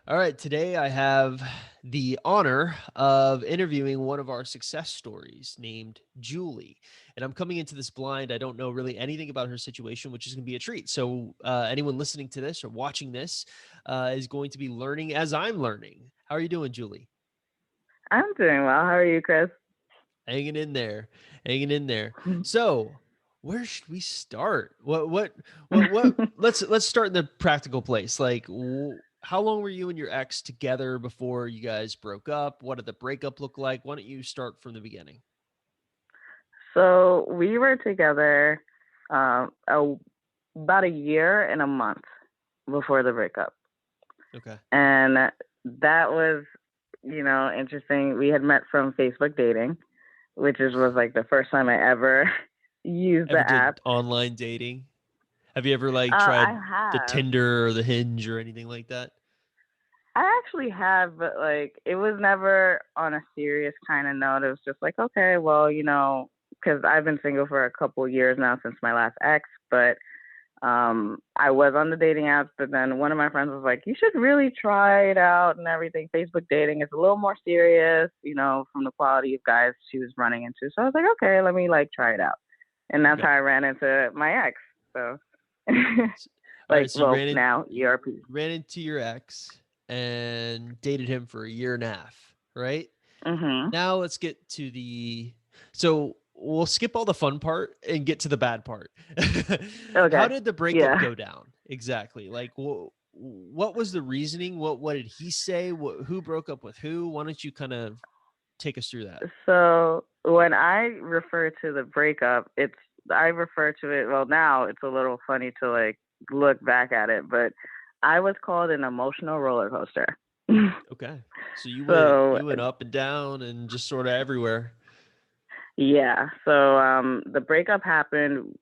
All right, today I have the honor of interviewing one of our success stories named Julie. And I'm coming into this blind. I don't know really anything about her situation, which is going to be a treat. So, anyone listening to this or watching this is going to be learning as I'm learning. How are you doing, Julie? I'm doing well. How are you, Chris? Hanging in there, hanging in there. So, where should we start? Let's start in the practical place. Like, how long were you and your ex together before you guys broke up? What did the breakup look like? Why don't you start from the beginning? So we were together um, a, about a year and a month before the breakup, Okay. and that was, interesting. We had met from Facebook dating, was like the first time I ever used Ever the app. did online dating? Have you ever like I tried the have. Tinder or the Hinge or anything like that? I actually have, but like it was never on a serious kind of note. It was just like, okay, well, because I've been single for a couple years now since my last ex, but I was on the dating apps, but then one of my friends was like, you should really try it out and everything. Facebook dating is a little more serious, from the quality of guys she was running into. So I was like, okay, let me like try it out. And that's how Okay. I ran into my ex. So S- All right. like, So you well, now ERP. ran into your ex and dated him for a year and a half, right? Mhm. Now let's get to so we'll skip all the fun part and get to the bad part. How Okay. did the breakup Yeah. go down exactly? Like, what was the reasoning? What did he say? Who broke up with who? Why don't you kind of take us through that? So when I refer to the breakup, I refer to it. Well, now it's a little funny to like look back at it, but I was called an emotional roller coaster. Okay, so So you went up and down and just sort of everywhere. yeah, so the breakup happened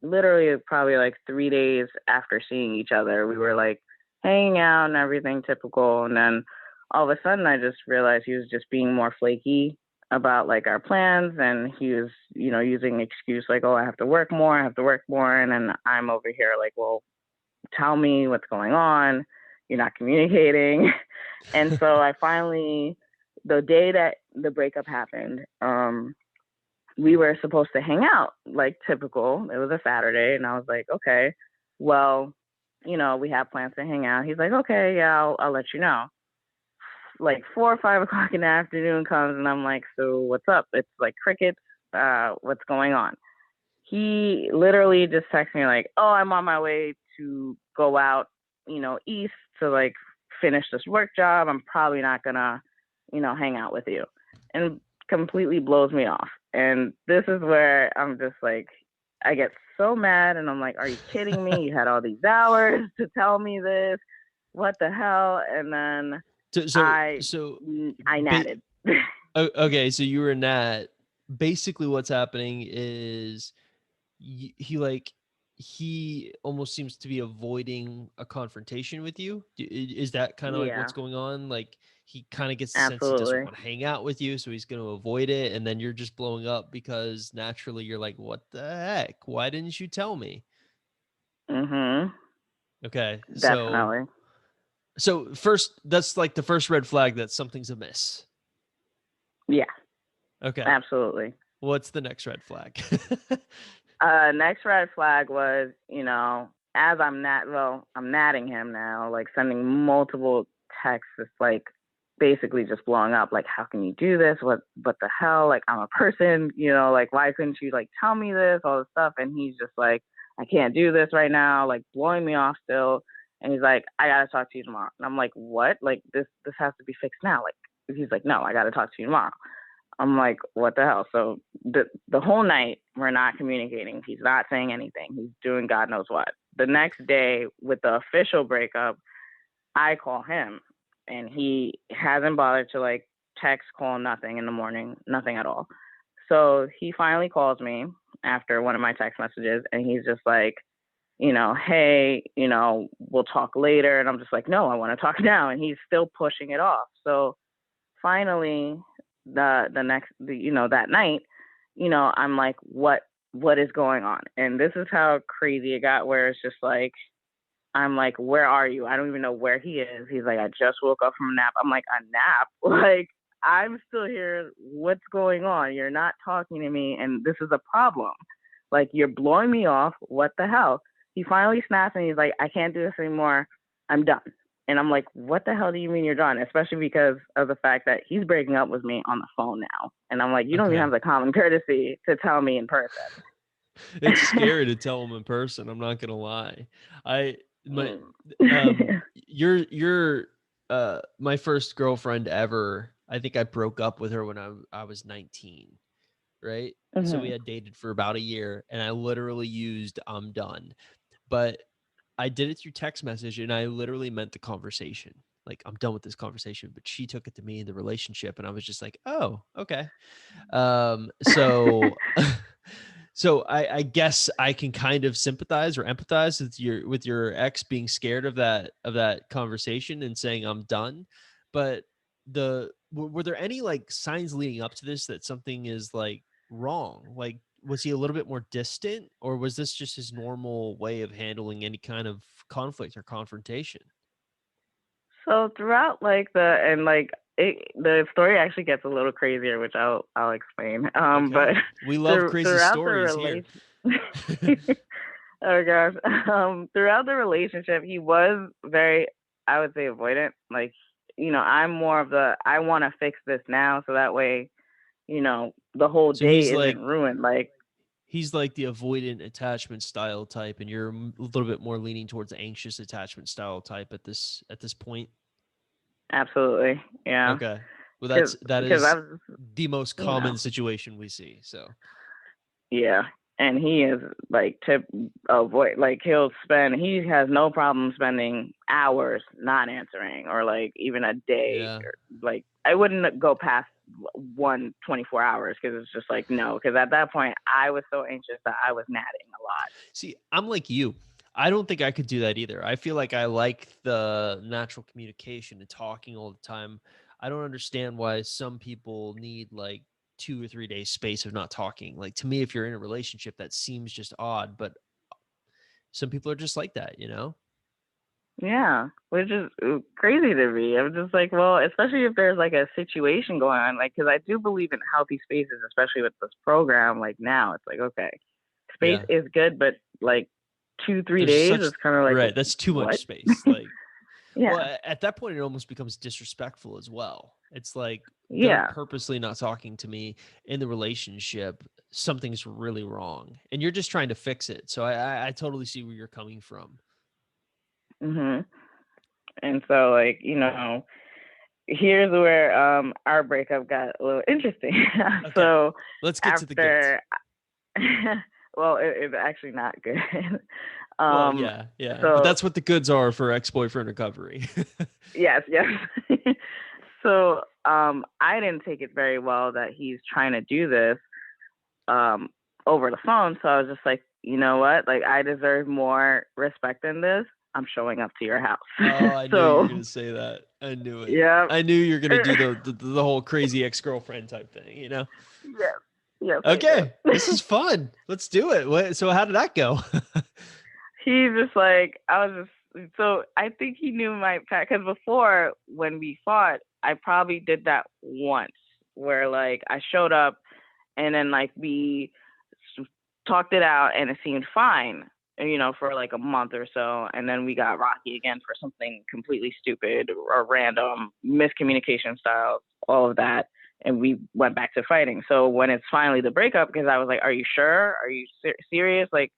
literally probably like 3 days after seeing each other. We were like hanging out and everything typical, and then all of a sudden I just realized he was just being more flaky about like our plans, and he was using an excuse like, oh, I have to work more, I have to work more, and then I'm over here like, well, tell me what's going on, you're not communicating. And so I finally, the day that the breakup happened, we were supposed to hang out like typical. It was a Saturday, and I was like, okay, well, we have plans to hang out. He's like, okay, yeah, I'll let you know. Like 4 or 5 o'clock in the afternoon comes, and I'm like, so what's up? It's like crickets. What's going on? He literally just texted me like, oh, I'm on my way to go out, east to like finish this work job. I'm probably not gonna, hang out with you. And completely blows me off. And this is where I'm just like, I get so mad and I'm like, are you kidding me? You had all these hours to tell me this. What the hell? And then so so I so I ba- natted. okay, so you were in that. Basically, what's happening is he like he almost seems to be avoiding a confrontation with you. Is that kind of like what's Yeah, going on? Like he kind of gets the sense he doesn't absolutely. want to hang out with you, so he's going to avoid it, and then you're just blowing up because naturally you're like, "What the heck? Why didn't you tell me?" Mhm. Okay, Definitely. first, that's like the first red flag that something's amiss. Yeah, Okay, absolutely. what's the next red flag? Next red flag was, as I'm natting him now, like sending multiple texts, just like basically just blowing up. Like, how can you do this? What the hell? Like, I'm a person, like, why couldn't you like tell me this, all this stuff? And he's just like, I can't do this right now, like blowing me off still. And he's like, I gotta talk to you tomorrow. And I'm like, what? Like, this has to be fixed now. Like, he's like, no, I gotta talk to you tomorrow. I'm like, what the hell? So the whole night we're not communicating. He's not saying anything. He's doing God knows what. The next day with the official breakup, I call him and he hasn't bothered to like text, call, nothing in the morning, nothing at all. So he finally calls me after one of my text messages and he's just like, hey, we'll talk later. And I'm just like, no, I want to talk now. And he's still pushing it off. So finally that night, I'm like, what is going on? And this is how crazy it got, where it's just like I'm like, where are you? I don't even know where he is. He's like, I just woke up from a nap. I'm like, a nap? Like, I'm still here. What's going on? You're not talking to me, and this is a problem. Like, you're blowing me off. What the hell? He finally snaps and he's like, I can't do this anymore. I'm done. And I'm like, what the hell do you mean you're done? Especially because of the fact that he's breaking up with me on the phone now. And I'm like, you don't even Okay. have the common courtesy to tell me in person. It's scary to tell them in person. I'm not gonna lie. I my Mm. you're my first girlfriend ever. I think I broke up with her when I was 19, right? So we Mhm. had dated for about a year, and I literally used "I'm done," but I did it through text message, and I literally meant the conversation. Like, I'm done with this conversation, but she took it to me in the relationship, and I was just like, oh, okay. So so I guess I can kind of sympathize or empathize with your ex being scared of that conversation and saying I'm done. But were there any like signs leading up to this that something is like wrong? Like, was he a little bit more distant, or was this just his normal way of handling any kind of conflict or confrontation? So throughout like the story actually gets a little crazier, which I'll explain. But Okay. We love crazy throughout the stories here. relation, oh gosh, throughout the relationship, he was very, I would say, avoidant. Like, I'm more of the I want to fix this now, so that way, the whole So day isn't ruined. Like, he's like the avoidant attachment style type, and you're a little bit more leaning towards the anxious attachment style type at this point. absolutely, yeah, Okay. Well, because that because is I've the most you know common situation we see. So Yeah. And he is like to avoid, like he has no problem spending hours not answering, or like even a day, yeah. or like I wouldn't go past 24 hours, because it's just like, no, because at that point I was so anxious that I was napping a lot. See, I'm like you. I don't think I could do that either. I feel like I like the natural communication and talking all the time. I don't understand why some people need like 2 or 3 days space of not talking. Like, to me, if you're in a relationship, that seems just odd, but some people are just like that, you know? Yeah, which is crazy to me. I'm just like, well, especially if there's like a situation going on, like, because I do believe in healthy spaces, especially with this program. Like, now, it's like, okay, space Yeah. is good, but like two, three There's days such is kind of like, right, that's too much what? space. Like, well, Yeah, at that point, it almost becomes disrespectful as well. It's like, they're yeah, purposely not talking to me in the relationship. Something's really wrong, and you're just trying to fix it. So I totally see where you're coming from. mhm. And so, like, here's where our breakup got a little interesting. Okay, So let's get to the goods. after, well, it's actually not good. Well, um, yeah, yeah, but so that's what the goods are for ex-boyfriend recovery. yes, yes. So I didn't take it very well that he's trying to do this um over the phone. So I was just like, you know what? Like, I deserve more respect than this. I'm showing up to your house. Oh, I knew you were So gonna say that. I knew it. yeah. I knew you were gonna do the whole crazy ex-girlfriend type thing, you know? Yes. Yes, I Okay, this did. is fun. Let's do it. So how did that go? He just like, I was just, so I think he knew my pattern, because before, when we fought, I probably did that once, where like I showed up, and then like we talked it out and it seemed fine, for like a month or so, and then we got rocky again for something completely stupid or random, miscommunication styles, all of that, and we went back to fighting. So when it's finally the breakup, because I was like, are you sure, are you serious, like,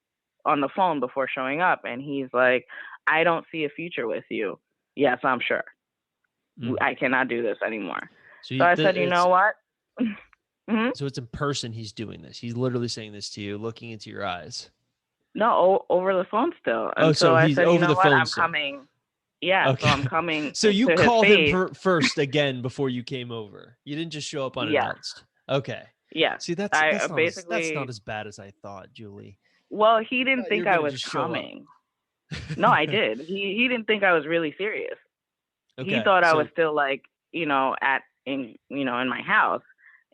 on the phone before showing up, and he's like, I don't see a future with you. Yes, I'm sure. Mm. I cannot do this anymore. So So I said, you it's know what? Hmm. so it's in person. He's doing this. He's literally saying this to you, looking into your eyes. No, over the phone still. Oh, And so so I he's said, you over know the what? phone I'm still. coming. Yeah, so I'm Okay. coming So you to his called him face. first again before you came over. You didn't just show up Yes, unannounced. Okay. yes. See, I that's not basically, as bad as I thought, Julie. well, he I didn't thought you were think I gonna was just show up. coming. No, I did. He didn't think I was really serious. He Okay. thought I was So still like, in my house,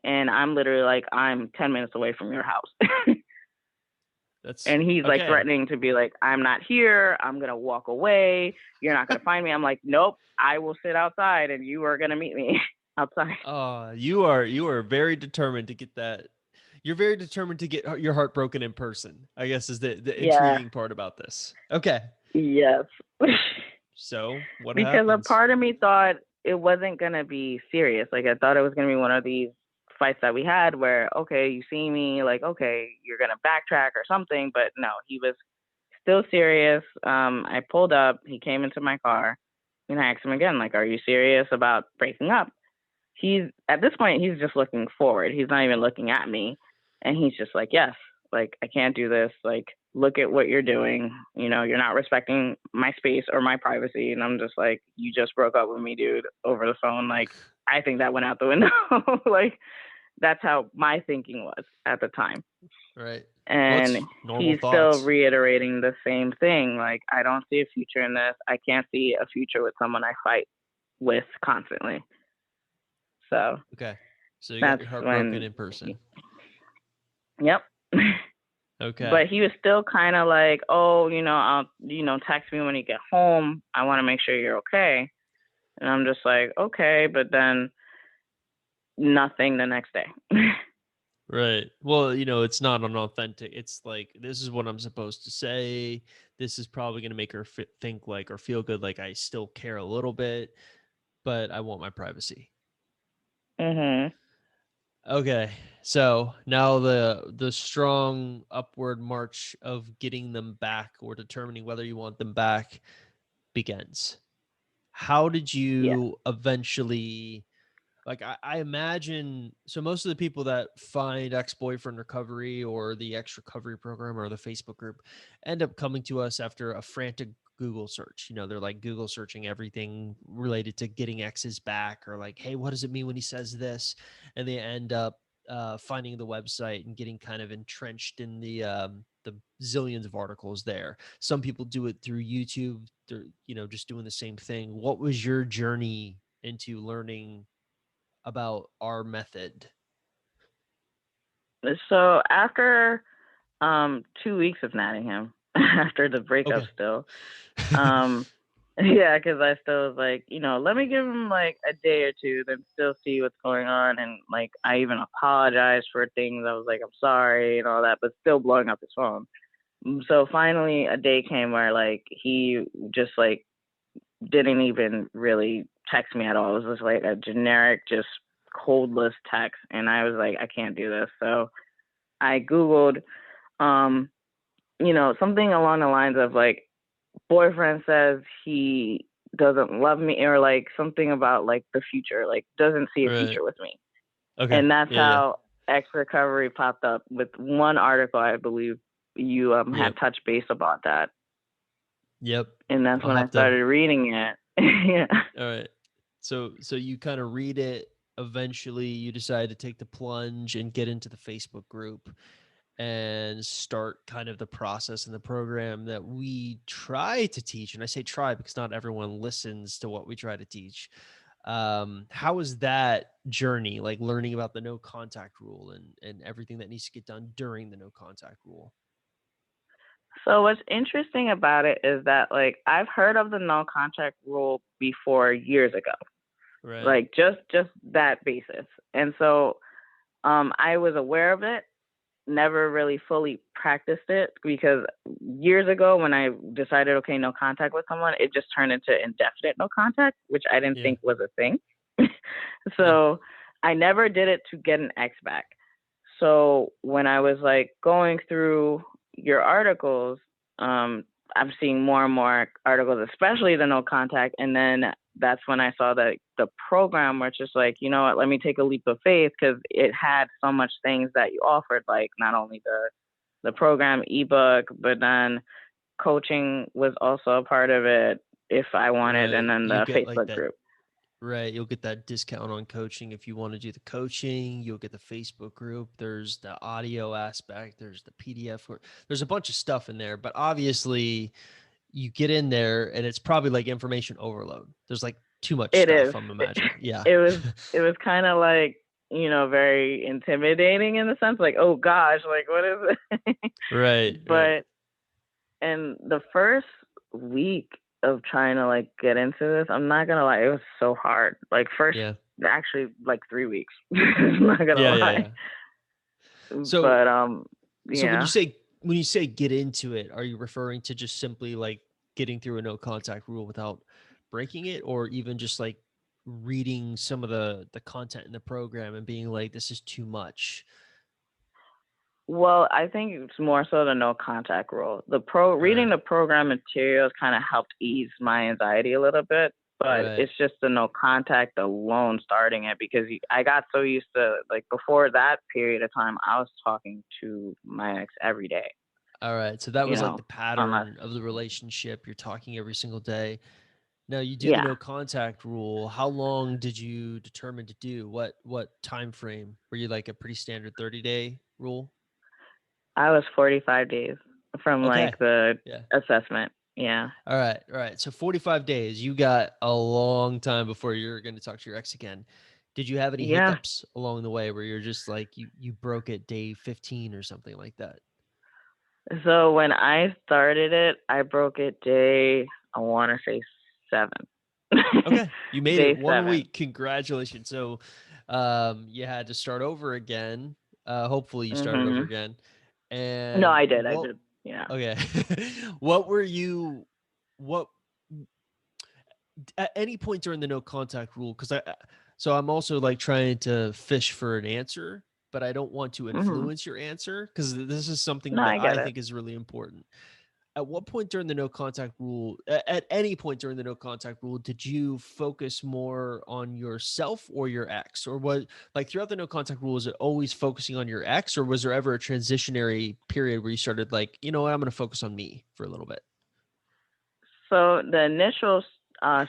and I'm literally like, I'm 10 minutes away from your house. That's And he's like okay. threatening to be like, I'm not here. I'm going to walk away. You're not going to find me. I'm like, nope, I will sit outside and you are going to meet me outside. You are very determined to get that. You're very determined to get your heart broken in person, I guess is the Yeah. intriguing part about this. Okay. Yes. So what Because a happens? part of me thought it wasn't going to be serious. Like, I thought it was going to be one of these fights that we had where, okay, you see me, like, okay, you're going to backtrack or something. But no, he was still serious. I pulled up, he came into my car, and I asked him again, like, are you serious about breaking up? He's at this point, he's just looking forward. He's not even looking at me. And he's just like, yes, like, I can't do this. Like, look at what you're doing. You know, you're not respecting my space or my privacy. And I'm just like, you just broke up with me, dude, over the phone. Like, I think that went out the window. Like, that's how my thinking was at the time. Right. Well, And it's normal he's still thoughts. reiterating the same thing. Like, I don't see a future in this. I can't see a future with someone I fight with constantly. So Okay. So you got that's your heart broken when, in person. yep. Okay. But he was still kind of like, oh, I'll, text me when you get home. I want to make sure you're okay. And I'm just like, okay. But then nothing the next day. Right. Well, it's not an authentic. It's like this is what I'm supposed to say. This is probably going to make her think like or feel good like I still care a little bit, but I want my privacy. Mhm. Okay. So, now the strong upward march of getting them back or determining whether you want them back begins. How did Yeah. you eventually like I imagine so most of the people that find ex-boyfriend recovery or the ex recovery program or the Facebook group end up coming to us after a frantic Google search. They're like Google searching everything related to getting exes back or like, hey, what does it mean when he says this? And they end up finding the website and getting kind of entrenched in the zillions of articles there. Some people do it through YouTube. They're just doing the same thing. What was your journey into learning about our method? So after 2 weeks of natting him, after the breakup Okay. still, um, yeah, because I still was like, let me give him like a day or two, then still see what's going on. And like, I even apologized for things. I was like, I'm sorry and all that, but still blowing up his phone. So finally, a day came where like he just like didn't even really text me at all. It was just like a generic, just coldless text. And I was like, I can't do this. So I Googled, um, something along the lines of like, boyfriend says he doesn't love me, or like something about like the future, like doesn't see a Right. future with me. Okay. And that's Yeah. Yeah. how X Recovery popped up with one article. I believe you had Yep. touched base about that. Yep. And that's I'll when I have to. started reading it. Yeah. All right. So you kind of read it. Eventually, you decide to take the plunge and get into the Facebook group and start kind of the process and the program that we try to teach. And I say try because not everyone listens to what we try to teach. How was that journey, like learning about the no contact rule and everything that needs to get done during the no contact rule? So what's interesting about it is that like I've heard of the no contact rule before years ago. Right. Like just that basis. And so I was aware of it, never really fully practiced it because years ago when I decided okay, no contact with someone, it just turned into indefinite no contact, which I didn't Yeah. think was a thing. Yeah. So I never did it to get an ex back. So when I was like going through your articles, I'm seeing more and more articles, especially the no contact. And then that's when I saw that the program where it's just like, you know what, let me take a leap of faith because it had so much things that you offered, like not only the program ebook, but then coaching was also a part of it if I wanted, and Right. then You the get like Facebook that. group. Right. You'll get that discount on coaching if you want to do the coaching. You'll get the Facebook group. There's the audio aspect. There's the PDF. There's a bunch of stuff in there. But obviously, you get in there and it's probably like information overload. There's like too much It is. stuff, I'm imagining. Yeah. It was kind of like very intimidating in the sense like, oh gosh, like what is it? Right, right. But in the first week of trying to like get into this, I'm not gonna lie, it was so hard. Like first, Yeah. actually, like 3 weeks. I'm not gonna Yeah, yeah, lie. yeah. So But so yeah. when you say get into it, are you referring to just simply like getting through a no contact rule without breaking it, or even just like reading some of the content in the program and being like, this is too much? Well, I think it's more so the no contact rule. The pro All reading right. the program materials kind of helped ease my anxiety a little bit, but Right. it's just the no contact alone starting it because I got so used to like before that period of time, I was talking to my ex every day, All right. So that you was like know, the unless pattern of the relationship. You're talking every single day. Now you do the yeah, no contact rule. How long did you determine to do? What time frame? Were you like a pretty standard 30-day rule? I was 45 days from Okay. like the Yeah. assessment. Yeah. All right. All right. So 45 days. You got a long time before you're going to talk to your ex again. Did you have any Yeah. hiccups along the way where you're just like you broke at day 15 or something like that? So when I started it, I broke it day, I want to say 7. Okay. You made it Day one 7. week. Congratulations. So you had to start over again. Hopefully you started over Mhm. again. No, And I did. I what did. Yeah. okay. What were you what at any point during the no contact rule, because so I'm also like trying to fish for an answer, but I don't want to Mhm. influence your answer because this is something No, that I get I it. think is really important. At what point during the no contact rule, at any point during the no contact rule, did you focus more on yourself or your ex? Or what, like throughout the no contact rule, is it always focusing on your ex, or was there ever a transitionary period where you started like, you know what, I'm going to focus on me for a little bit? So the initial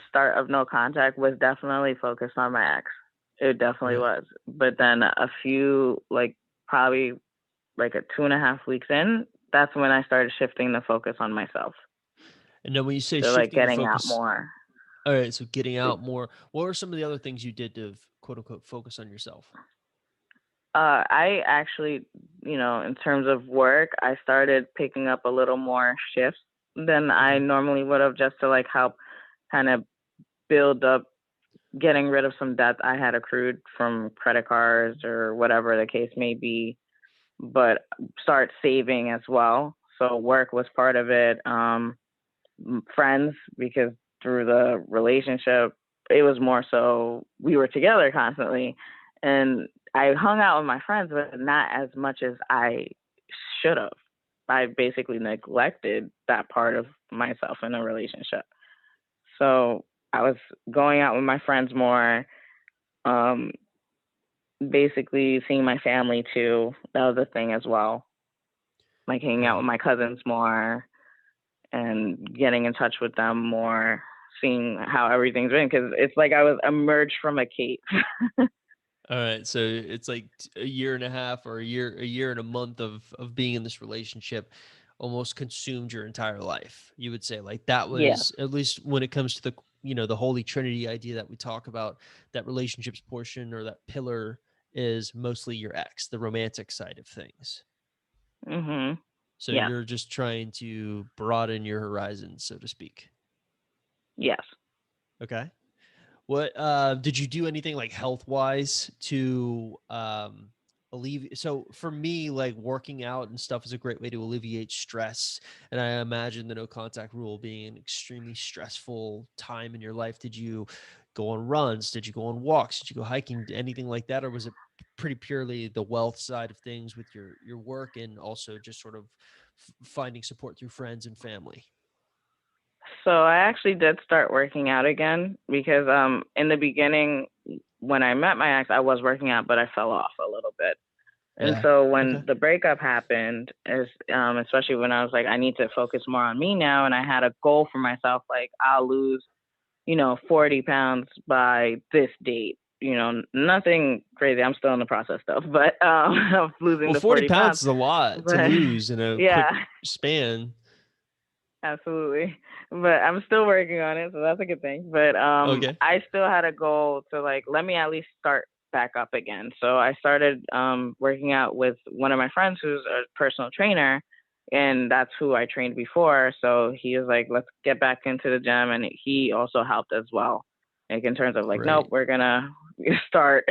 start of no contact was definitely focused on my ex. It definitely Okay. was. But then a few, like probably like a 2.5 weeks in, that's when I started shifting the focus on myself. And then when you say So like shifting the getting out focus, more. all right, so getting out more. What were some of the other things you did to quote unquote focus on yourself? I actually, in terms of work, I started picking up a little more shifts than I Okay. normally would have just to like help kind of build up getting rid of some debt I had accrued from credit cards or whatever the case may be, but start saving as well. So work was part of it. Friends, because through the relationship, it was more so we were together constantly. And I hung out with my friends, but not as much as I should have. I basically neglected that part of myself in a relationship. So I was going out with my friends more, um, basically seeing my family too. That was a thing as well. Like hanging out with Right. my cousins more and getting in touch with them more, seeing how everything's been. Because it's like I was emerged from a cave. All right. So it's like a year and a half or a year and a month of being in this relationship almost consumed your entire life. You would say like that Yeah. was, at least when it comes to the, the holy trinity idea that we talk about, that relationships portion or that pillar is mostly your ex, the romantic side of things. Mhm. So Yeah. you're just trying to broaden your horizons, so to speak. Yes. Okay. What did you do anything like health wise to alleviate? So for me, like working out and stuff is a great way to alleviate stress. And I imagine the no contact rule being an extremely stressful time in your life. Did you go on runs? Did you go on walks? Did you go hiking? Anything like that? Or was it pretty purely the wealth side of things with your work and also just sort of finding support through friends and family? So I actually did start working out again because in the beginning when I met my ex I was working out but I fell off a little bit. And Yeah. so when Okay. the breakup happened, is especially when I was like, I need to focus more on me now, and I had a goal for myself, like I'll lose, 40 pounds by this date. Nothing crazy. I'm still in the process though, but of losing Well, the 40 40 pounds. pounds is a lot to But lose in a quick yeah, span. absolutely. But I'm still working on it, so that's a good thing. But Okay. I still had a goal to like let me at least start back up again. So I started working out with one of my friends who's a personal trainer, and that's who I trained before. So he was like, let's get back into the gym. And he also helped as well. Like in terms of like, nope, Great. we're going to start,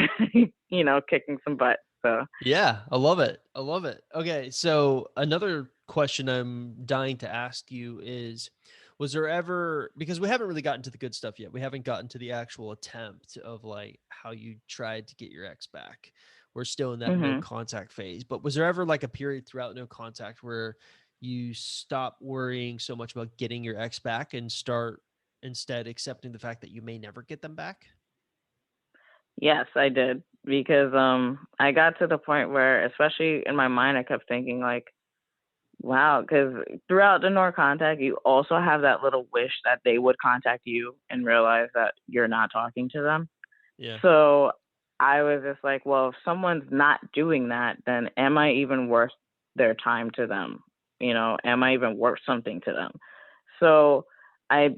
kicking some butt. So, Yeah, I love it. I love it. Okay, so another question I'm dying to ask you is, was there ever, because we haven't really gotten to the good stuff yet. We haven't gotten to the actual attempt of like how you tried to get your ex back. We're still in that no hmm contact phase. But was there ever like a period throughout no contact where you stop worrying so much about getting your ex back and start instead accepting the fact that you may never get them back? yes, I did because I got to the point where, especially in my mind, I kept thinking like, wow, because throughout the Nor contact, you also have that little wish that they would contact you and realize that you're not talking to them. Yeah. So I was just like, well, if someone's not doing that, then am I even worth their time to them? Am I even worth something to them? So I,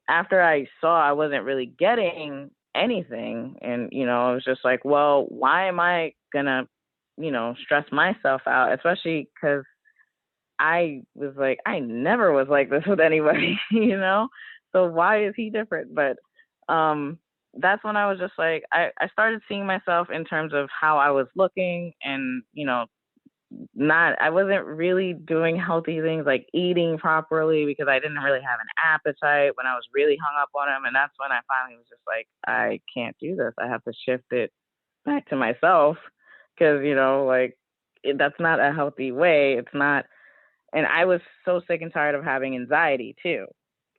after I saw I wasn't really getting anything, and, I was just like, well, why am I going to, stress myself out, especially because I was like, I never was like this with anybody, So why is he different? But that's when I was just like, I started seeing myself in terms of how I was looking, and, not, I wasn't really doing healthy things like eating properly because I didn't really have an appetite when I was really hung up on him. And that's when I finally was just like, I can't do this. I have to shift it back to myself because, like, that's not a healthy way. It's not, and I was so sick and tired of having anxiety too.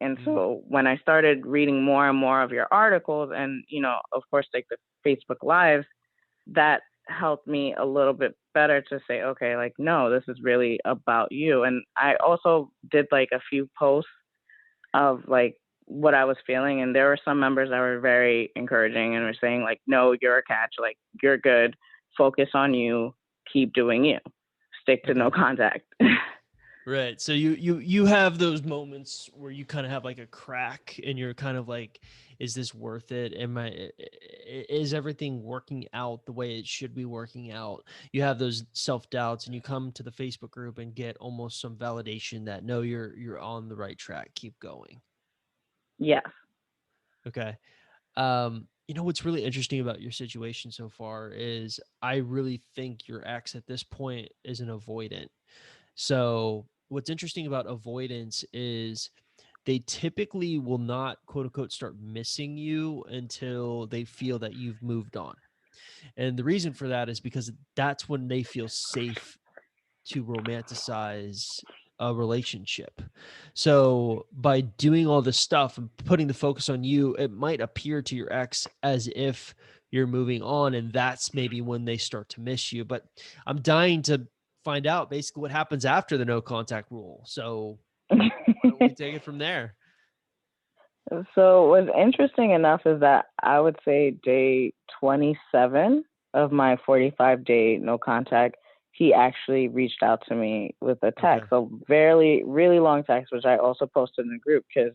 And Mm, so when I started reading more and more of your articles and, of course, like the Facebook Lives, that helped me a little bit better to say, okay, like, no, this is really about you. And I also did like a few posts of like what I was feeling. And there were some members that were very encouraging and were saying, like, no, you're a catch, like, you're good, focus on you, keep doing you, stick to okay. no contact. Right. So you have those moments where you kind of have like a crack and you're kind of like, is this worth it? Is everything working out the way it should be working out? You have those self-doubts and you come to the Facebook group and get almost some validation that no, you're on the right track. Keep going. Yes. Okay. What's really interesting about your situation so far is I really think your ex at this point is an avoidant. So, what's interesting about avoidance is they typically will not, quote unquote, start missing you until they feel that you've moved on. And the reason for that is because that's when they feel safe to romanticize a relationship. So by doing all this stuff and putting the focus on you, it might appear to your ex as if you're moving on, and that's maybe when they start to miss you. But I'm dying to find out basically what happens after the no contact rule. So why don't we take it from there? So what's interesting enough is that I would say day 27 of my 45-day no contact, he actually reached out to me with a Okay. text, a very, really long text, which I also posted in the group because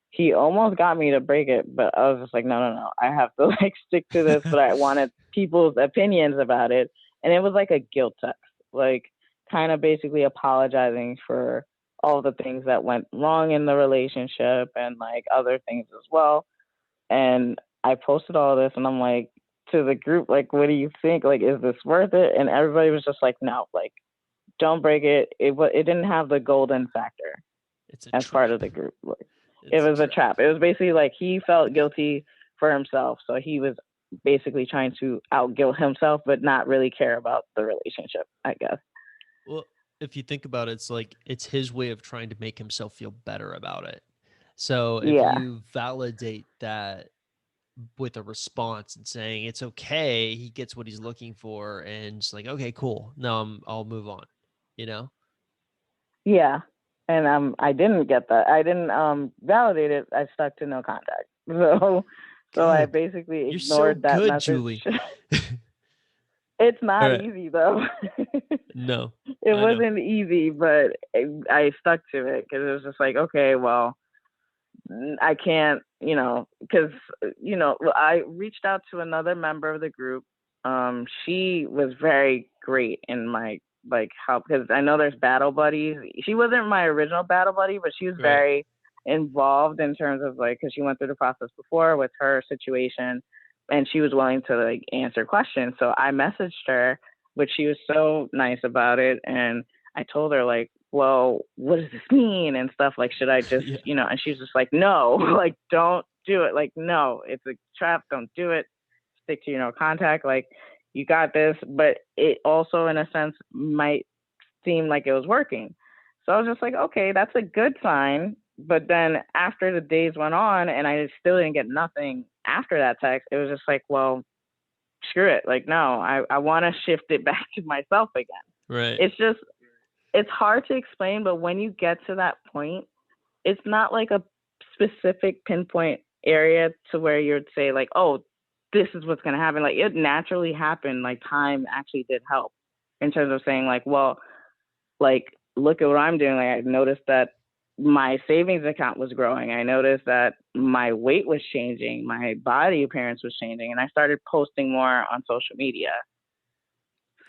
he almost got me to break it, but I was just like, no, no, no, I have to like stick to this. But I wanted people's opinions about it. And it was like a guilt text, like kind of basically apologizing for all the things that went wrong in the relationship and like other things as well. And I posted all this and I'm like to the group, like, what do you think? Like, is this worth it? And everybody was just like, no, like, don't break it. It didn't have the golden factor It's a as part of trap. the group. Like, it It's a was a trap. trap. It was basically like he felt guilty for himself. So he was basically trying to out guilt himself, but not really care about the relationship, I guess. Well, if you think about it, it's like it's his way of trying to make himself feel better about it. So if Yeah. you validate that with a response and saying it's okay, he gets what he's looking for, and just like, okay, cool. No, I'll move on. You know? Yeah. And I didn't get that. I didn't validate it. I stuck to no contact. So I Good. basically You're so ignored that good, message. Julie. It's All not right. easy though. No, It I know. wasn't easy, but I stuck to it because it was just like, okay, well, I can't, because I reached out to another member of the group. She was very great in my like help, because I know there's battle buddies. She wasn't my original battle buddy, but she was Right. very involved in terms of like, because she went through the process before with her situation, and she was willing to like answer questions. So I messaged her, which she was so nice about it, and I told her like, well, what does this mean and stuff, like, should I just, Yeah. and she's just like, no, like, don't do it, like, no, it's a trap, don't do it, stick to contact, like, you got this. But it also in a sense might seem like it was working, so I was just like, okay, that's a good sign. But then after the days went on and I still didn't get nothing after that text, it was just like, well, screw it, like, no, I want to shift it back to myself again. Right. It's just, it's hard to explain, but when you get to that point, it's not like a specific pinpoint area to where you'd say like, oh, this is what's going to happen. Like, it naturally happened. Like, time actually did help in terms of saying like, well, like, look at what I'm doing. Like, I noticed that my savings account was growing. I noticed that my weight was changing. My body appearance was changing. And I started posting more on social media.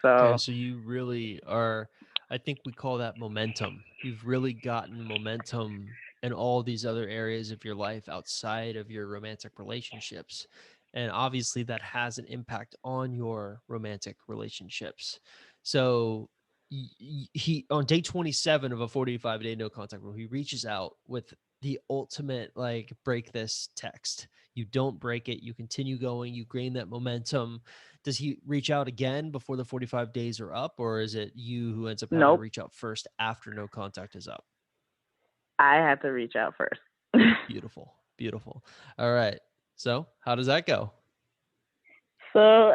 Okay, So, so you really are, I think we call that momentum. You've really gotten momentum in all these other areas of your life outside of your romantic relationships. And obviously that has an impact on your romantic relationships. So he on day 27 of a 45-day no contact rule, he reaches out with the ultimate like break this text. You don't break it, you continue going, you gain that momentum. Does he reach out again before the 45 days are up, or is it you who ends up having to nope, reach out first after no contact is up? I had to reach out first. Beautiful. Beautiful. All right. So, how does that go? So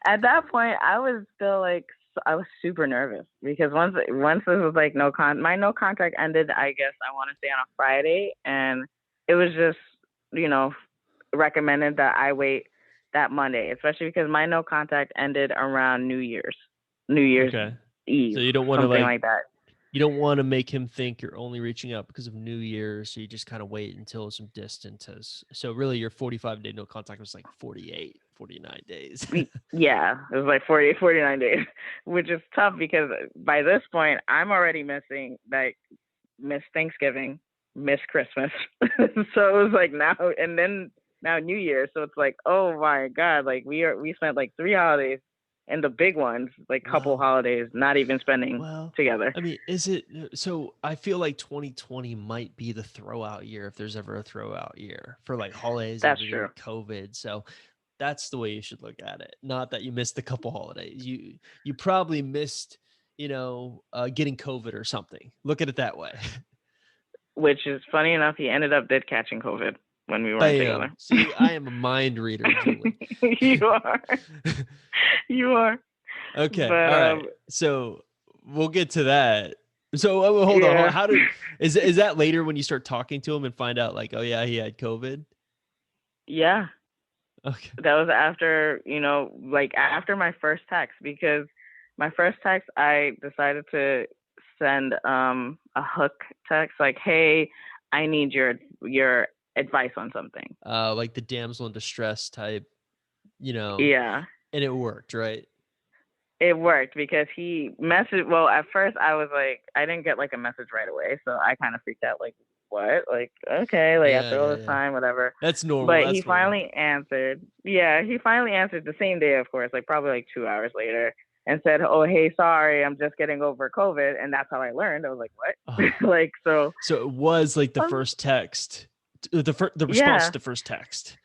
at that point, I was still like, I was super nervous, because once it was like my no contact ended. I guess I want to say on a Friday, and it was just you know recommended that I wait that Monday, especially because my no contact ended around New Year's Okay. So Eve, you don't want to something like like that. you don't want to make him think you're only reaching out because of New Year, so you just kind of wait until some distance has. So really your 45-day no contact was like 48, 49 days. Yeah, it was like 49 days, which is tough because by this point I'm already missing, like, miss Thanksgiving, miss Christmas. So it was like now and then, now New Year. So it's like, oh my God, like we spent like 3 holidays, and the big ones, like couple Well, holidays, not even spending well, together. I mean, is it so I feel like 2020 might be the throwout year if there's ever a throwout year for like holidays and That's everything true. with COVID. So that's the way you should look at it. Not that you missed a couple holidays. You probably missed, getting COVID or something. Look at it that way. Which is funny enough, he ended up did catching COVID when we weren't Bam. together. See, I am a mind reader, Julie. You are. You are. Okay. But All right. So we'll get to that. So hold on. yeah. How did is that later when you start talking to him and find out like, oh yeah, he had COVID? Yeah. Okay. That was after, like after my first text, because my first text I decided to send a hook text like, "Hey, I need your advice on something." Like the damsel in distress type, you know, Yeah. and it worked, right? It worked because he messaged. Well, at first I was like, I didn't get like a message right away, so I kind of freaked out. Like, what? Like, okay, like Yeah, after all yeah, this yeah. time, whatever. That's normal. But he That's normal. finally answered. Yeah, he finally answered the same day, of course, like probably like 2 hours later, and said, "Oh, hey, sorry, I'm just getting over COVID." And that's how I learned. I was like, "What?" Oh, Like, so, so it was like the um, first text, the response to yeah, the first text.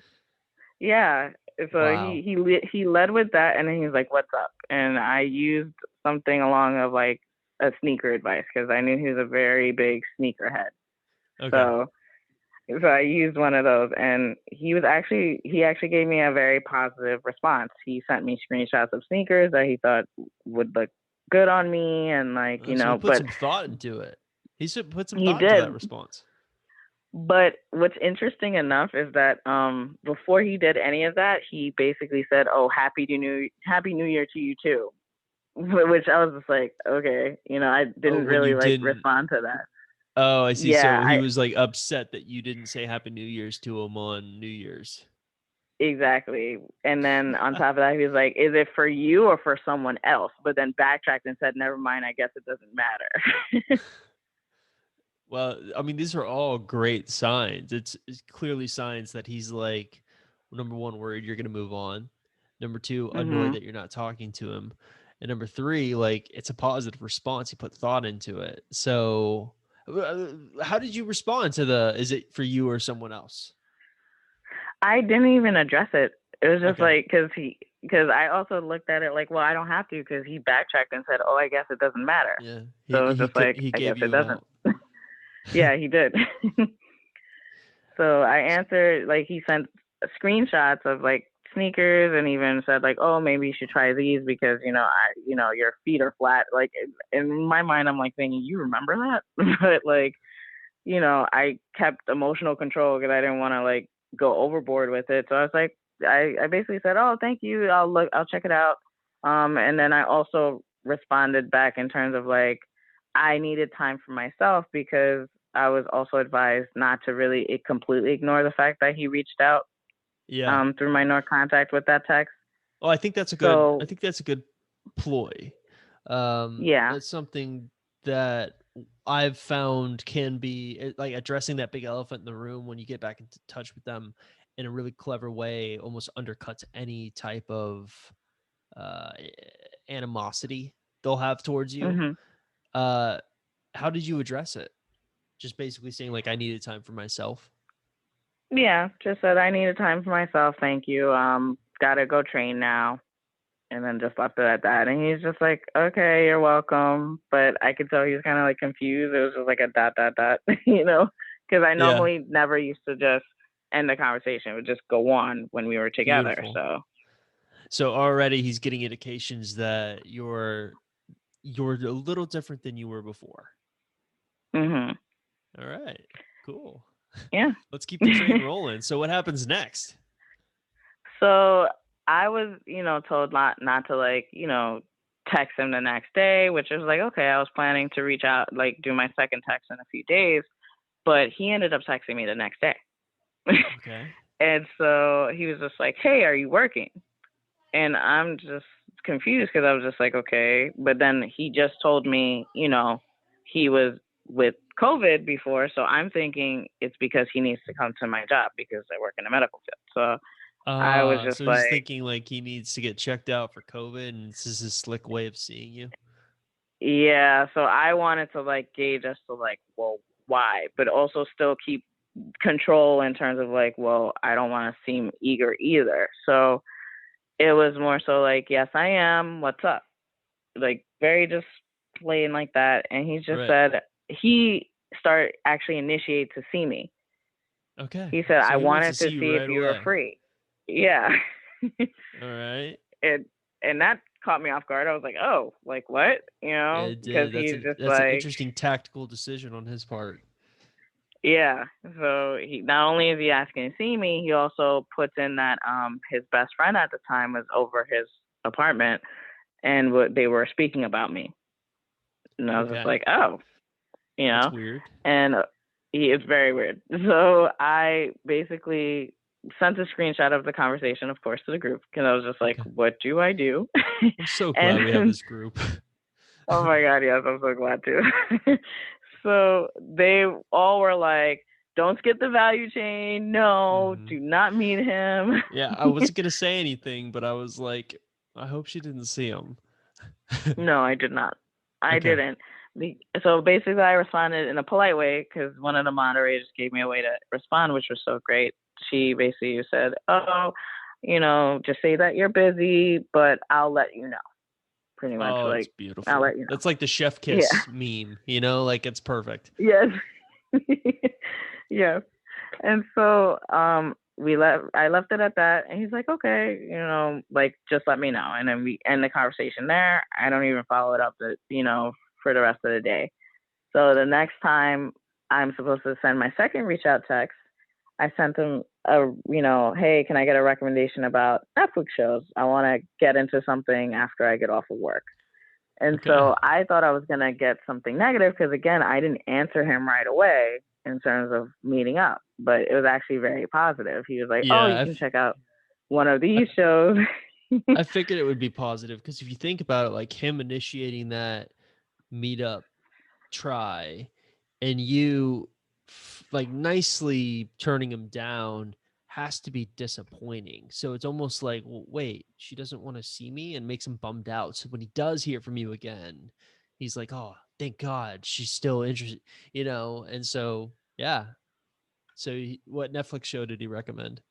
yeah. So Wow. he led with that, and then he was like, "What's up?" And I used something along of like a sneaker advice, because I knew he was a very big sneakerhead. Okay. So I used one of those, and he actually gave me a very positive response. He sent me screenshots of sneakers that he thought would look good on me, and like, So he put but some thought into it. Put some he thought into that did. response. But what's interesting enough is that before he did any of that, he basically said, "Oh, Happy New Year to you too," which I was just like, okay, I Oh, didn't when you really like didn't respond to that. Oh, I see. Yeah, So he I was like upset that you didn't say Happy New Year's to him on New Year's. exactly. And then on top of that, he was like, "Is it for you or for someone else?" But then backtracked and said, "Never mind. I guess it doesn't matter." Well, I mean, these are all great signs. It's clearly signs that he's like, number one, worried you're going to move on. Number two, annoyed Mhm. that you're not talking to him. And number three, like, it's a positive response. He put thought into it. So, how did you respond to is it for you or someone else? I didn't even address it. It was just Okay. like because I also looked at it like, well, I don't have to because he backtracked and said, "Oh, I guess it doesn't matter." Yeah. So it was just like, He I guess gave it you an doesn't. out. Yeah, he did. So I answered like he sent screenshots of like sneakers and even said like, "Oh, maybe you should try these because your feet are flat." Like in my mind, I'm like thinking, "You remember that?" But like I kept emotional control because I didn't want to like go overboard with it. So I was like, I basically said, "Oh, thank you. I'll check it out." And then I also responded back in terms of like, I needed time for myself because I was also advised not to really completely ignore the fact that he reached out Yeah. through my no contact with that text. Well, I So think that's a good ploy. yeah. That's something that I've found can be like addressing that big elephant in the room when you get back into touch with them in a really clever way, almost undercuts any type of uh, animosity they'll have towards you. Mhm. Uh, how did you address it? Just basically saying like I needed time for myself. Yeah, just said I needed time for myself. Thank you. Gotta go train now. And then just left it at that. And he's just like, "Okay, you're welcome." But I could tell he was kind of like confused. It was just like a dot, dot, dot, because I Yeah, normally never used to just end the conversation. It would just go on when we were together. beautiful. So, So already he's getting indications that you're a little different than you were before. hmm All right, cool. yeah. Let's keep the train rolling. So what happens next? So I was, told not to like, text him the next day, which was like, okay, I was planning to reach out, like do my second text in a few days, but he ended up texting me the next day. Okay. And so he was just like, "Hey, are you working?" And I'm just confused because I was just like, okay. But then he just told me, he was with COVID before. So I'm thinking it's because he needs to come to my job because I work in the medical field. So I was just So he's like, thinking like he needs to get checked out for COVID, and this is his slick way of seeing you. yeah. So I wanted to like gauge as to like, well, why? But also still keep control in terms of like, well, I don't want to seem eager either. So it was more so like, yes, I am. What's up? Like very just plain like that. And he just Right. said he started actually initiate to see me. Okay. He said So I he wants to wanted see to you see if right you were away. free. Yeah. All right. and and that caught me off guard. I was like, oh, like what? Yeah, it Because did. he's just That's an like, interesting tactical decision on his part. yeah. So he not only is he asking to see me, he also puts in that his best friend at the time was over his apartment and they were speaking about me. And I was just Okay. like, oh, you That's know, weird. and he is very weird. So I basically sent a screenshot of the conversation, of course, to the group because I was just like, Okay. "What do I do?" I'm so glad we have And this group. oh my god, yes, I'm so glad too. So they all were like, "Don't skip the value chain. No, hmm do not meet him." Yeah, I wasn't gonna say anything, but I was like, I hope she didn't see him. No, I did not. I Okay. didn't. So basically, I responded in a polite way because one of the moderators gave me a way to respond, which was so great. She basically said, "Oh, just say that you're busy, but I'll let you know." Pretty much, Oh, it's like, I'll beautiful. let you know. That's like the chef Yeah. kiss meme, like it's perfect. Yes. Yes. And so I left it at that and he's like, okay, like just let me know. And then we end the conversation there. I don't even follow it up for the rest of the day. So the next time I'm supposed to send my second reach out text, I sent him hey, can I get a recommendation about Netflix shows? I want to get into something after I get off of work. And Okay. so I thought I was going to get something negative because, again, I didn't answer him right away in terms of meeting up. But it was actually very positive. He was like, oh, Yeah, you can check out one of these shows. I figured it would be positive because if you think about it, like him initiating that meetup try and you like nicely turning him down has to be disappointing. So it's almost like, well, wait, she doesn't want to see me, and makes him bummed out. So when he does hear from you again, he's like, oh, thank God she's still interested, And so, yeah. So what Netflix show did he recommend?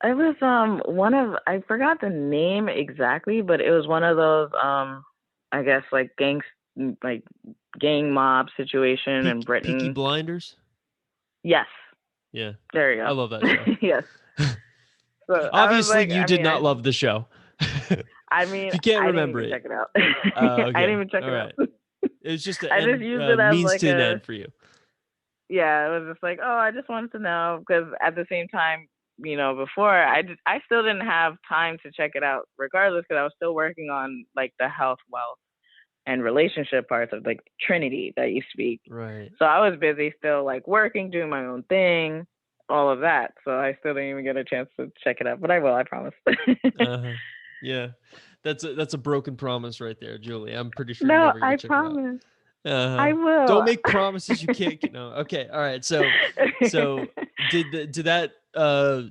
It was one of, I forgot the name exactly, but it was one of those I guess like like gang mob situation in Peaky Britain. Blinders? Yes, Yeah. there you I love that show. go. Yes. So I was Obviously, like, you did not love the show. If you can't I didn't remember even it. check it out. I didn't Okay. even check All it right. out. It's just I just a used it as means like to an a, end for you. yeah, it was just like, oh, I just wanted to know because at the same time, before I still didn't have time to check it out regardless because I was still working on like the health, wealth, and relationship parts of like Trinity that you speak. Right. So I was busy still like working, doing my own thing, all of that. So I still didn't even get a chance to check it out, but I will, I promise. Uh-huh. Yeah. That's a broken promise right there, Julie. I'm pretty sure you're No, never gonna I check it out. promise. Uh-huh. I Don't will. make promises you can't get. No. Okay. All right. So did that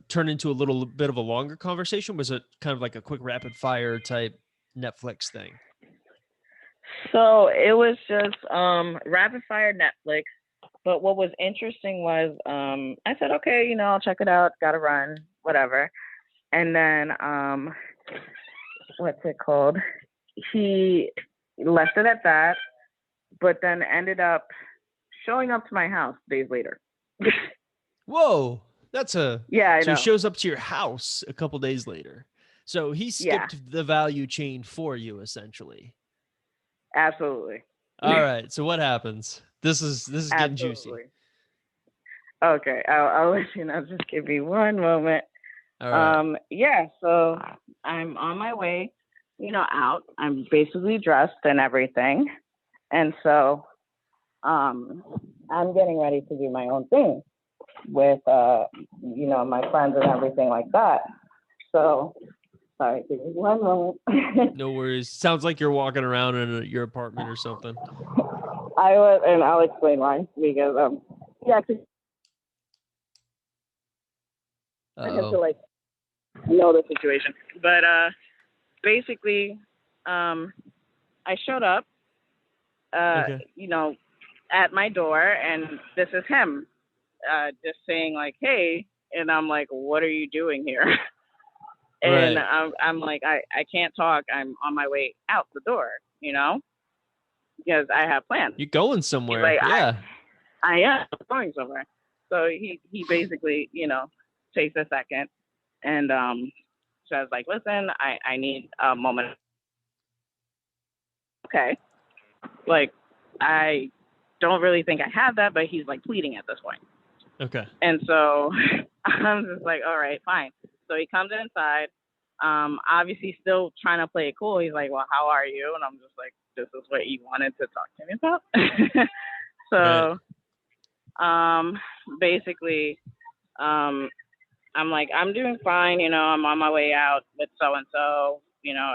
turn into a little bit of a longer conversation? Was it kind of like a quick rapid fire type Netflix thing? So it was just rapid fire Netflix. But what was interesting was I said, okay, I'll check it out, gotta run, whatever. And then what's it called? He left it at that, but then ended up showing up to my house days later. Whoa. Yeah, I So he know. shows up to your house a couple days later. So he Yeah, skipped the value chain for you essentially. absolutely. All right. So what happens? This is getting juicy. Absolutely. Okay, I'll let you know. Just give me one moment. All right. Yeah, so I'm on my way, out. I'm basically dressed and everything. And so I'm getting ready to do my own thing with my friends and everything like that. So sorry, give me one moment. No worries. Sounds like you're walking around in your apartment or something. I was, and I'll explain why because yeah, 'cause I have to Uh-oh. like know the situation. But basically, um, I showed up, uh, Okay. you know, at my door, and this is him, just saying like, "Hey," and I'm like, "What are you doing here?" And Right. I'm like, I can't talk. I'm on my way out the door, because I have plans. You're going He's somewhere. like, Yeah. I am going somewhere. So he basically, takes a second and says like, listen, I need a moment. Okay. Like I don't really think I have that, but he's like pleading at this point. Okay. And so I'm just like, all right, fine. So he comes inside, obviously still trying to play it cool. He's like, well, how are you? And I'm just like, this is what you wanted to talk to me about. Right. So basically, um, I'm like, I'm doing fine, I'm on my way out with so and so,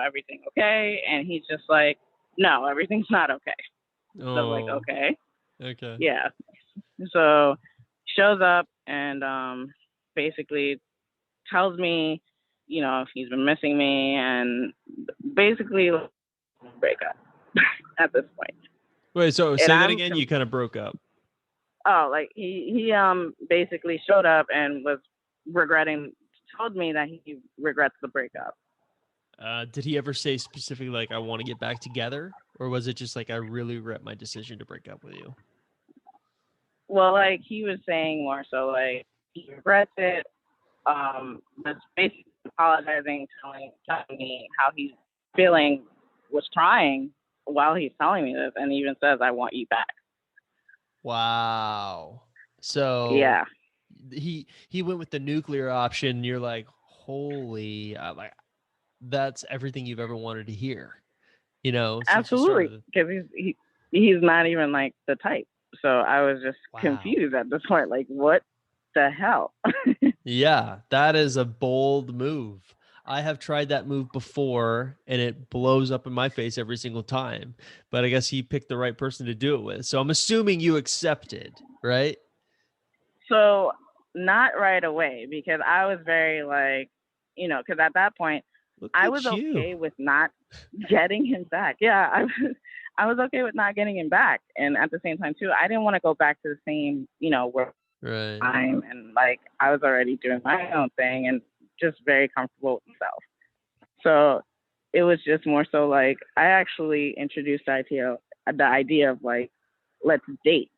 everything okay? And he's just like, no, everything's not okay. So I'm like, Oh. okay, Okay. yeah. So shows up and basically tells me, if he's been missing me and basically break up at this point. Wait, so And say that again. You kind of broke up. like he basically showed up and was regretting told me that he regrets the breakup. Did he ever say specifically like I want to get back together, or was it just like I really regret my decision to break up with you? Well, like he was saying more so like he regrets it. Was basically apologizing, telling me how he's feeling, was crying while he's telling me this, and even says, "I want you back." Wow. So Yeah, he went with the nuclear option. You're like, holy, like that's everything you've ever wanted to hear. since you started Absolutely, because he's not even like the type. So I was just Wow. confused at this point. Like, what the hell? Yeah, that is a bold move. I have tried that move before and it blows up in my face every single time. But I guess he picked the right person to do it with. So I'm assuming you accepted, right? So not right away because I was very like, because at that point Look I was at you. okay with not getting him back. Yeah, I was okay with not getting him back, and at the same time too, I didn't want to go back to the same, work Right. time, and like I was already doing my own thing and just very comfortable with myself. So it was just more so like I actually introduced the idea of like let's date,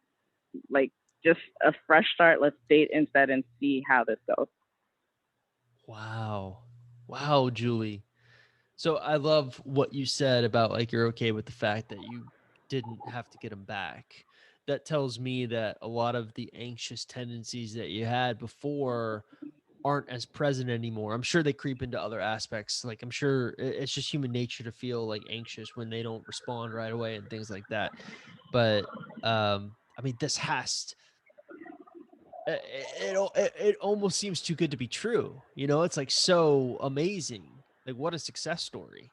like just a fresh start. Let's date instead and see how this goes. Wow. Wow, Julie. So I love what you said about like you're okay with the fact that you didn't have to get him back. That tells me that a lot of the anxious tendencies that you had before aren't as present anymore. I'm sure they creep into other aspects. Like I'm sure it's just human nature to feel like anxious when they don't respond right away and things like that. But I mean, this has it almost seems too good to be true. It's like so amazing. Like what a success story.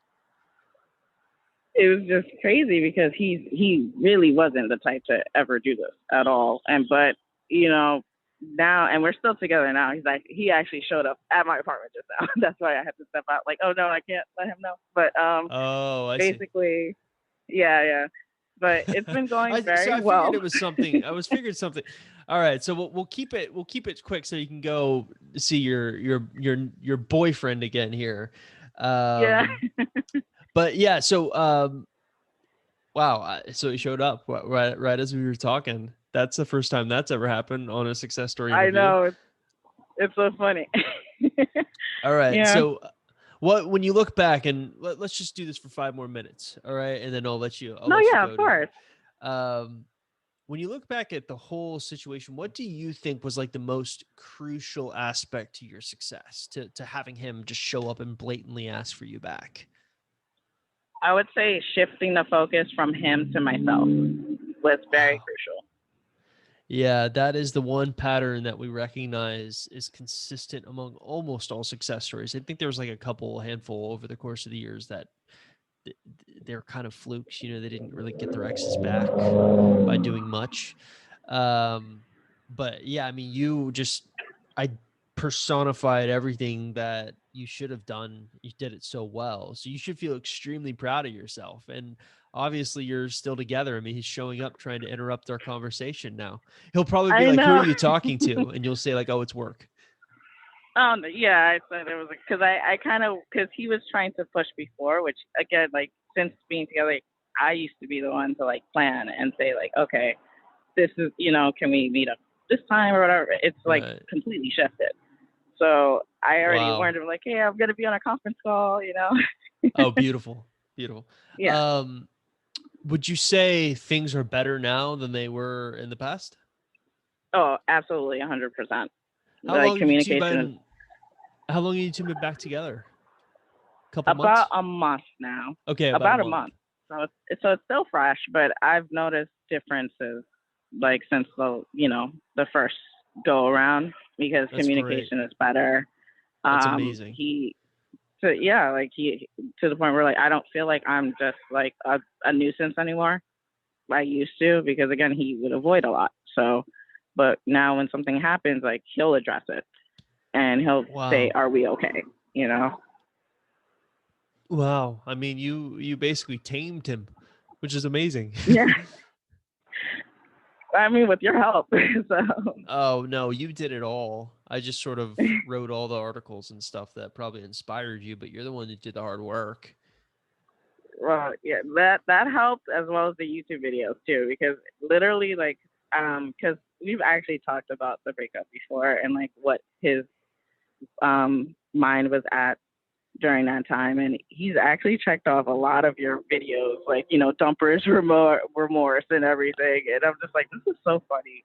It was just crazy because he really wasn't the type to ever do this at all. And but you know now, and we're still together now. He actually showed up at my apartment just now. That's why I had to step out. Like, oh no, I can't let him know. But Oh, I see. basically, yeah, yeah. But it's been going So very I figured well. it was something. I was figured something. All right, so we'll keep it quick so you can go see your boyfriend again here. Yeah. Um, but yeah, so wow, so he showed up right as we were talking. That's the first time that's ever happened on a success story I interview. know. It's so funny. All right, Yeah. so what when you look back and let's just do this for 5 more minutes, all right, and then I'll No, let you yeah, of go to it. course. Um, when you look back at the whole situation, what do you think was like the most crucial aspect to your success, to having him just show up and blatantly ask for you back? I would say shifting the focus from him to myself was very Wow. crucial. Yeah, that is the one pattern that we recognize is consistent among almost all success stories. I think there was like a couple handful over the course of the years that they're kind of flukes. They didn't really get their exes back by doing much. Um, but yeah, I mean, I personified everything that you should have done. You did it so well. So you should feel extremely proud of yourself. And obviously, you're still together. I mean, he's showing up trying to interrupt our conversation now. He'll probably be I like, "Who are know. you talking to?" And you'll say, like, "Oh, it's work." Yeah, I said it was because I kind of because he was trying to push before, which again, like since being together, I used to be the one to like plan and say like, okay, this is can we meet up this time or whatever. It's like Right. completely shifted. So I already Wow. warned him like, hey, I'm gonna be on a conference call. Oh, beautiful. Beautiful. Yeah. Um, would you say things are better now than they were in the past? Oh, absolutely, 100%. How Like long have you two communication is been how long have you two been back together? Couple about months? a month now. Okay, about a About a month. month. So it's still fresh, but I've noticed differences like since the first go around because That's great. communication is better. That's amazing. He so yeah, like he to the point where like I don't feel like I'm just like a nuisance anymore. I used to because again he would avoid a lot. So, but now when something happens, like he'll address it and he'll say, Wow. "Are we okay?" You know. Wow. I mean, you basically tamed him, which is amazing. Yeah. I mean, with your help. So, Oh, no, you did it all. I just sort of wrote all the articles and stuff that probably inspired you, but you're the one that did the hard work. well, yeah, that helped as well as the YouTube videos too, because literally, like, because we've actually talked about the breakup before and like what his mind was at during that time, and he's actually checked off a lot of your videos, like dumpers, remorse, and everything. And I'm just like, this is so funny,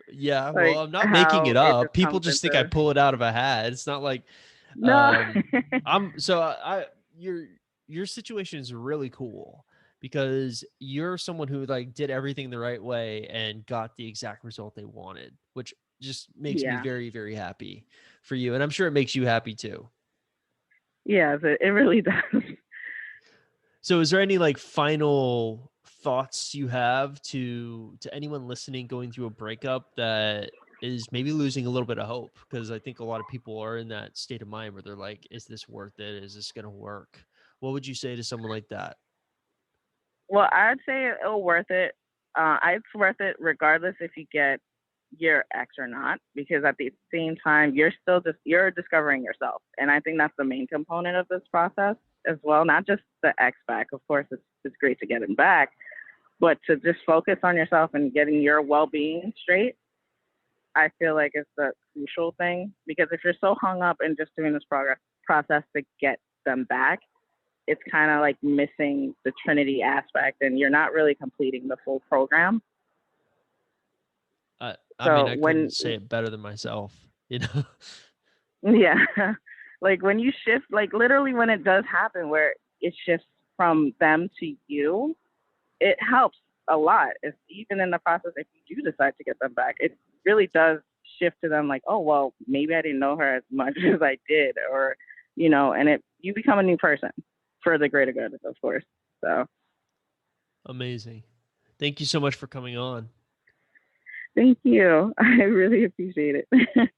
Yeah, well, like I'm not making how it it just up. People comes just think I into pull it out of a hat. It's not like no. um I'm so I you're your situation is really cool because you're someone who like did everything the right way and got the exact result they wanted, which just makes me Yeah. very, very happy for you. And I'm sure it makes you happy too. Yeah, it really does. So is there any like final thoughts you have to anyone listening going through a breakup that is maybe losing a little bit of hope? Because I think a lot of people are in that state of mind where they're like, is this worth it? Is this going to work? What would you say to someone like that? Well, I'd say it's worth it. It's worth it regardless if you get your ex or not, because at the same time, you're discovering yourself, and I think that's the main component of this process as well. Not just the ex back, of course, it's great to get him back, but to just focus on yourself and getting your well being straight. I feel like it's the crucial thing, because if you're so hung up in just doing this progress process to get them back, it's kind of like missing the Trinity aspect, and you're not really completing the full program. I mean, So I couldn't when, say it better than myself, you know? yeah, like when you shift, like literally when it does happen where it shifts from them to you, it helps a lot. It's even in the process, if you do decide to get them back, it really does shift to them like, oh, well, maybe I didn't know her as much as I did, or, and you become a new person for the greater good, of course. So Amazing. Thank you so much for coming on. thank you. I really appreciate it.